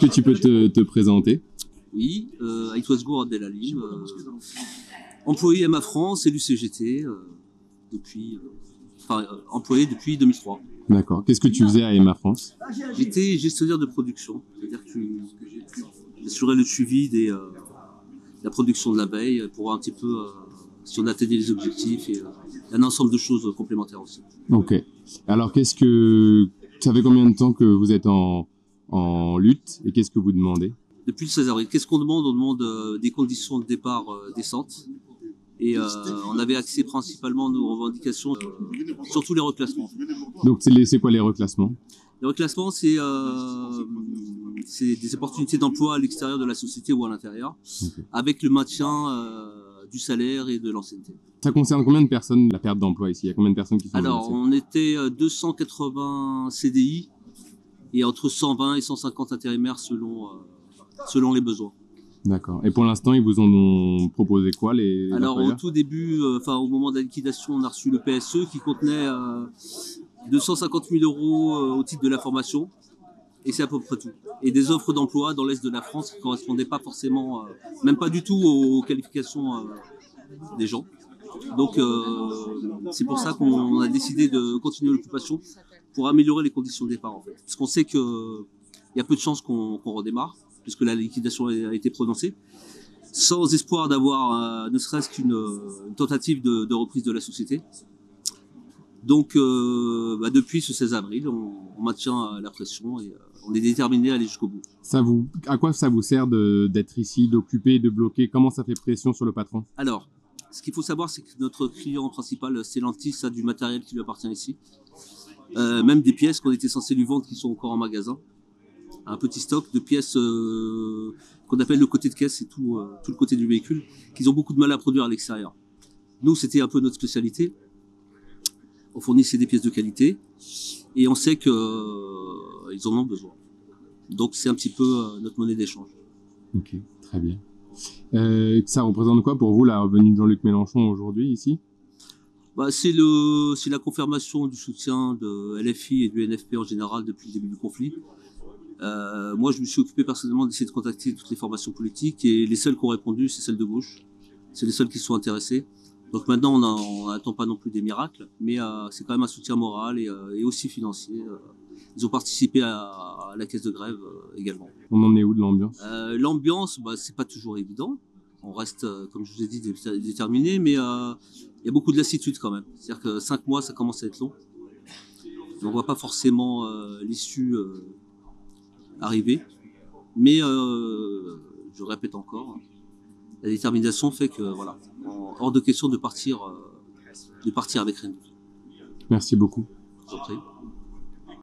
Que tu peux te présenter? Oui, Aïtouazgour Abdelalim, employé MA France et l'UCGT, employé depuis 2003. D'accord. Qu'est-ce que tu faisais à Emma France? J'étais gestionnaire de production, c'est-à-dire que j'assurais le suivi de la production de l'abeille pour voir un petit peu si on atteignait les objectifs et un ensemble de choses complémentaires aussi. Ok. Alors, ça fait combien de temps que vous êtes en lutte et qu'est-ce que vous demandez? Depuis le 16 avril, qu'est-ce qu'on demande? On demande des conditions de départ décentes. Et on avait axé principalement nos revendications sur tous les reclassements. Donc, c'est quoi les reclassements? Les reclassements, c'est des opportunités d'emploi à l'extérieur de la société ou à l'intérieur, okay, avec le maintien du salaire et de l'ancienneté. Ça concerne combien de personnes, la perte d'emploi ici? Il y a combien de personnes qui sont Alors, on était 280 CDI et entre 120 et 150 intérimaires selon les besoins. D'accord. Et pour l'instant, ils vous ont proposé quoi, les Alors, au tout début, au moment de la liquidation, on a reçu le PSE qui contenait 250 000 euros au titre de la formation. Et c'est à peu près tout. Et des offres d'emploi dans l'Est de la France qui ne correspondaient pas forcément, même pas du tout aux qualifications des gens. Donc, c'est pour ça qu'on a décidé de continuer l'occupation pour améliorer les conditions de départ, en fait. Parce qu'on sait qu'il y a peu de chances qu'on redémarre, puisque la liquidation a été prononcée, sans espoir d'avoir ne serait-ce qu'une tentative de reprise de la société. Donc, depuis ce 16 avril, on maintient la pression et on est déterminé à aller jusqu'au bout. À quoi ça vous sert d'être ici, d'occuper, de bloquer? Comment ça fait pression sur le patron? Alors, ce qu'il faut savoir, c'est que notre client principal, Stellantis, a du matériel qui lui appartient ici. Même des pièces qu'on était censé lui vendre qui sont encore en magasin. Un petit stock de pièces qu'on appelle le côté de caisse, c'est tout le côté du véhicule, qu'ils ont beaucoup de mal à produire à l'extérieur. Nous, c'était un peu notre spécialité. On fournissait des pièces de qualité et on sait qu'ils en ont besoin. Donc c'est un petit peu notre monnaie d'échange. Ok, très bien. Ça représente quoi pour vous la venue de Jean-Luc Mélenchon aujourd'hui ici? C'est la confirmation du soutien de LFI et du NFP en général depuis le début du conflit. Moi, je me suis occupé personnellement d'essayer de contacter toutes les formations politiques et les seules qui ont répondu, c'est celles de gauche. C'est les seules qui sont intéressées. Donc maintenant, on n'attend pas non plus des miracles, mais c'est quand même un soutien moral et aussi financier. Ils ont participé à la caisse de grève également. On en est où de l'ambiance? L'ambiance, c'est pas toujours évident. On reste, comme je vous ai dit, déterminé, mais il y a beaucoup de lassitude quand même. C'est-à-dire que 5 mois, ça commence à être long. On ne voit pas forcément l'issue arriver. Mais je répète encore, la détermination fait que voilà, hors de question de partir avec rien. Merci beaucoup. Je vous en prie.